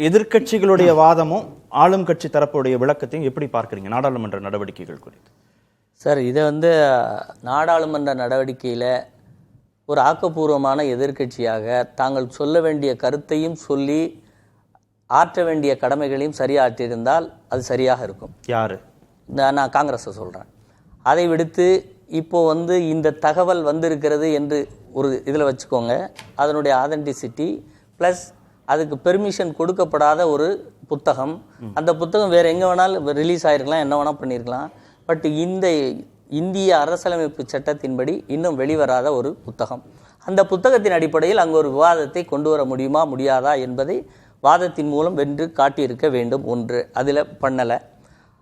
எதிர்க்கட்சிகளுடைய வாதமும் ஆளும் கட்சி தரப்புடைய விளக்கத்தையும் எப்படி பார்க்குறீங்க நாடாளுமன்ற நடவடிக்கைகள் குறித்து? சார், இதை நாடாளுமன்ற நடவடிக்கையில் ஒரு ஆக்கப்பூர்வமான எதிர்க்கட்சியாக தாங்கள் சொல்ல வேண்டிய கருத்தையும் சொல்லி ஆற்ற வேண்டிய கடமைகளையும் சரியாக ஆற்றியிருந்தால் அது சரியாக இருக்கும். யார்? நான் காங்கிரஸை சொல்கிறேன். அதை விடுத்து இப்போது இந்த தகவல் வந்திருக்கிறது என்று ஒரு இதில் வச்சுக்கோங்க. அதனுடைய ஆதென்டிசிட்டி ப்ளஸ் அதுக்கு பெர்மிஷன் கொடுக்கப்படாத ஒரு புத்தகம். அந்த புத்தகம் வேறு எங்கே வேணாலும் ரிலீஸ் ஆகிருக்கலாம், என்ன வேணால் பண்ணியிருக்கலாம். பட் இந்த இந்திய அரசியலமைப்பு சட்டத்தின்படி இன்னும் வெளிவராத ஒரு புத்தகம். அந்த புத்தகத்தின் அடிப்படையில் அங்கே ஒரு விவாதத்தை கொண்டு வர முடியுமா முடியாதா என்பதை வாதத்தின் மூலம் வென்று காட்டியிருக்க வேண்டும். ஒன்று அதில் பண்ணலை.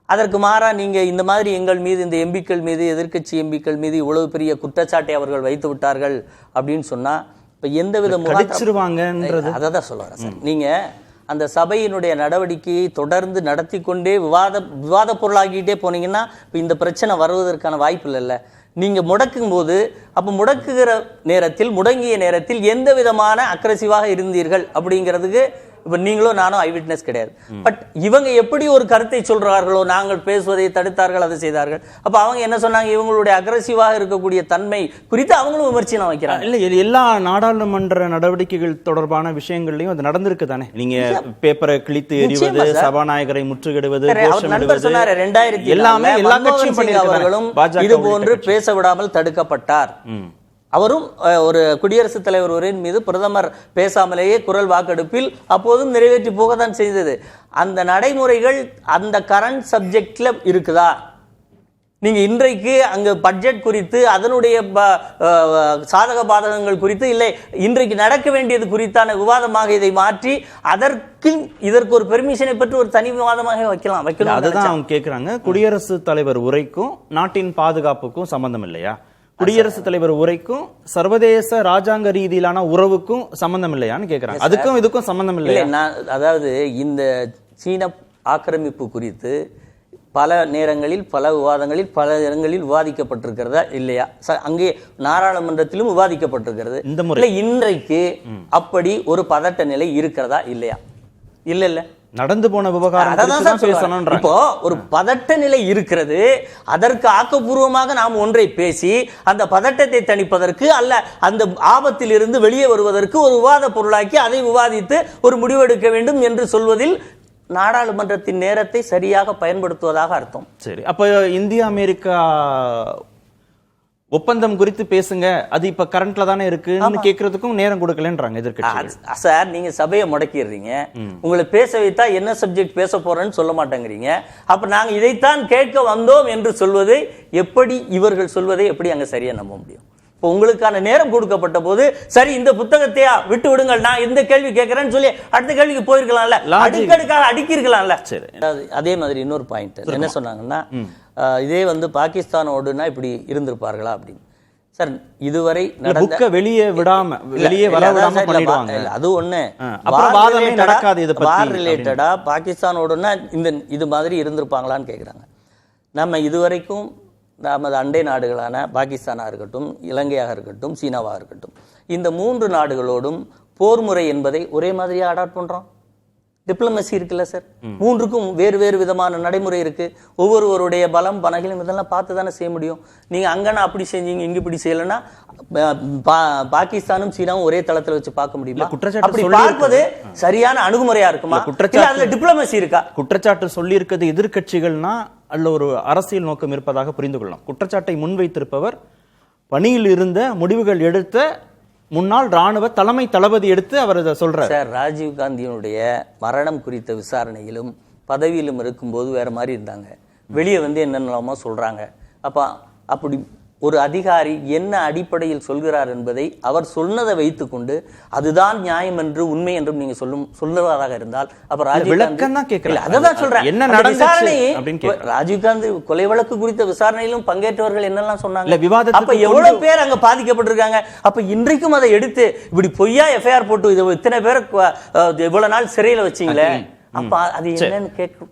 அதற்கு மாறாக நீங்கள் இந்த மாதிரி எங்கள் மீது, இந்த எம்பிக்கள் மீது, எதிர்க்கட்சி எம்பிக்கள் மீது இவ்வளவு பெரிய குற்றச்சாட்டை அவர்கள் வைத்து விட்டார்கள் அப்படின்னு சொன்னால் இப்போ எந்தவித முகாச்சிருவாங்கன்றது அதை தான் சொல்ல வரேன் சார். நீங்கள் அந்த சபையினுடைய நடவடிக்கையை தொடர்ந்து நடத்தி கொண்டே விவாத பொருளாகிட்டே போனீங்கன்னா இப்போ இந்த பிரச்சனை வருவதற்கான வாய்ப்பு இல்லைல்ல. நீங்கள் முடக்கும் போது அப்போ முடக்குகிற நேரத்தில், முடங்கிய நேரத்தில் எந்த விதமான அக்ரெசிவாக இருந்தீர்கள் அப்படிங்கிறதுக்கு இப்போ நீங்களும் நானும் ஐவிட்னஸ் கிடையாது. பட் இவங்க எப்படி ஒரு கருத்தை சொல்றார்களோ, நாங்கள் பேசுவதை தடுத்தார்கள், அதை செய்தார்கள். அப்போ அவங்க என்ன சொன்னாங்க? இவங்களுடைய அக்ரெசிவாக இருக்கக்கூடிய தன்மை குறித்து அவங்களும் விமர்சனம் வைக்கிறாங்க. இல்லை, எல்லா நாடாளுமன்ற நடவடிக்கைகள் தொடர்பான விஷயங்கள்லையும் அது நடந்திருக்கு தானே. நீங்க பேப்பரை கிழித்து எறிவது, சபாநாயகரை முற்றுகையிடுவது, எல்லாமே எல்லா கட்சியும் அவர்களும் இது போன்று பேச விடாமல் தடுக்கப்பட்டார். அவரும் ஒரு குடியரசுத் தலைவர் உரையின் மீது பிரதமர் பேசாமலேயே குரல் வாக்கெடுப்பில் அப்போதும் நிறைவேற்றி போகத்தான் செய்தது. அந்த நடைமுறைகள் அந்த கரண்ட் சப்ஜெக்ட்ல இருக்குதா? நீங்க இன்றைக்கு அங்கு பட்ஜெட் குறித்து, அதனுடைய சாதக பாதகங்கள் குறித்து இல்லை, இன்றைக்கு நடக்க வேண்டியது குறித்தான விவாதமாக இதை மாற்றி இதற்கு ஒரு பெர்மிஷனை பெற்று ஒரு தனி விவாதமாக வைக்கலாம். அதுதான் அவங்க கேட்கிறாங்க. குடியரசுத் தலைவர் உரைக்கும் நாட்டின் பாதுகாப்புக்கும் சம்பந்தம் இல்லையா? குடியரசுத் தலைவர் உரைக்கும் சர்வதேச ராஜாங்க ரீதியிலான உறவுக்கும் சம்பந்தம் இல்லையான்னு கேட்கிறாங்க. அதுக்கும் இதுக்கும் சம்பந்தம் இல்லையா? அதாவது இந்த சீன ஆக்கிரமிப்பு குறித்து பல நேரங்களில், பல விவாதங்களில், பல இடங்களில் விவாதிக்கப்பட்டிருக்கிறதா இல்லையா? அங்கே நாடாளுமன்றத்திலும் விவாதிக்கப்பட்டிருக்கிறது. இந்த முறை இன்றைக்கு அப்படி ஒரு பதட்ட நிலை இருக்கிறதா இல்லையா? இல்ல நடந்து போன விவகாரம் இப்போ ஒரு பதட்ட நிலை இருக்கிறது. அதற்கு ஆக்கப்பூர்வமாக நாம் ஒன்றை பேசி அந்த பதட்டத்தை தணிப்பதற்கு, அல்ல அந்த ஆபத்தில் இருந்து வெளியே வருவதற்கு ஒரு விவாத பொருளாக்கி அதை விவாதித்து ஒரு முடிவெடுக்க வேண்டும் என்று சொல்வதில் நாடாளுமன்றத்தின் நேரத்தை சரியாக பயன்படுத்துவதாக அர்த்தம். சரி, அப்ப இந்தியா அமெரிக்கா ஒப்பந்தம் குறித்து பேசுங்க, அது இப்ப கரண்ட்ல தானே இருக்குன்னு கேட்கறதுக்கும் நேரம் கொடுக்கலன்றாங்க எதிர்க்கட்சி. சார், நீங்க சபையை முடக்கிடுறீங்க. உங்களை பேச வைத்தா என்ன சப்ஜெக்ட் பேச போறேன்னு சொல்ல மாட்டேங்கிறீங்க. அப்ப நாங்க இதைத்தான் கேட்க வந்தோம் என்று சொல்வது எப்படி, இவர்கள் சொல்வதை எப்படி அங்க சரியா நம்ப முடியும்? இப்போ உங்களுக்கான நேரம் கொடுக்கப்பட்ட போது சரி இந்த புத்தகத்தையா விட்டு விடுங்கள், நான் இந்த கேள்வி கேட்கிறேன்னு சொல்லி அடுத்த கேள்விக்கு போயிருக்கலாம்ல, அடுக்கடுக்காக அடுக்கிருக்கலாம்ல. அதே மாதிரி இன்னொரு பாயிண்ட் என்ன சொன்னாங்கன்னா, இதே பாகிஸ்தானோடுனா இப்படி இருந்திருப்பார்களா அப்படின்னு. சார், இதுவரை வெளியே விடாம வெளியே வர விடாம பண்ணிடுவாங்க. அது ஒண்ணு வார் ரிலேட்டடா பாகிஸ்தானோடுனா இது மாதிரி இருந்திருப்பாங்களான்னு கேட்குறாங்க. நம்ம இதுவரைக்கும் நமது அண்டை நாடுகளான பாகிஸ்தானாக இருக்கட்டும், இலங்கையாக இருக்கட்டும், சீனாவாக இருக்கட்டும், இந்த 3 நாடுகளோடும் போர் முறை என்பதை ஒரே மாதிரியா அடாப்ட் பண்றோம். டிப்ளமசி இருக்குல்ல சார், 3க்கும் வேறு வேறு விதமான நடைமுறை இருக்கு. ஒவ்வொருவருடைய பலம் பலகீனம் இதெல்லாம் பார்த்து தானே செய்ய முடியும். நீங்க அங்கனா அப்படி செஞ்சீங்க, இங்க இப்படி செய்யலன்னா பாகிஸ்தானும் சீனாவும் ஒரே தளத்துல வச்சு பார்க்க முடியுமா? அப்படி பார்ப்பது சரியான அணுகுமுறையா இருக்குமா? அதுல டிப்ளமசி இருக்கா? குற்றச்சாட்டு சொல்லி இருக்கிறது எதிர்கட்சிகள்னா அல்ல ஒரு அரசியல் நோக்கம் இருப்பதாக புரிந்து கொள்ளலாம். குற்றச்சாட்டை முன்வைத்திருப்பவர் பணியில் இருந்த முடிவுகள் எடுத்த முன்னாள் ராணுவ தலைமை தளபதி எடுத்து அவர் இதை சொல்றார். சார், ராஜீவ் காந்தியினுடைய மரணம் குறித்த விசாரணையிலும் பதவியிலும் இருக்கும்போது வேற மாதிரி இருந்தாங்க. வெளியே என்னென்னலாமோ சொல்றாங்க. அப்படி ஒரு அதிகாரி என்ன அடிப்படையில் சொல்கிறார் என்பதை அவர் சொன்னதை வைத்துக் கொண்டு அதுதான் நியாயம் என்று, உண்மை என்றும் நீங்க சொல்லுவதாக இருந்தால் அப்ப ராஜீவ்காந்தி கொலை வழக்கு குறித்த விசாரணையிலும் பங்கேற்றவர்கள் என்னெல்லாம் சொன்னாங்க. அப்ப எவ்வளவு பேர் அங்க பாதிக்கப்பட்டிருக்காங்க. அப்ப இன்றைக்கும் அதை எடுத்து இப்படி பொய்யா எஃப்ஐஆர் போட்டு இத்தனை பேரை இவ்வளவு நாள் சிறையில வச்சீங்களே, அப்ப அது என்னன்னு கேட்கும்.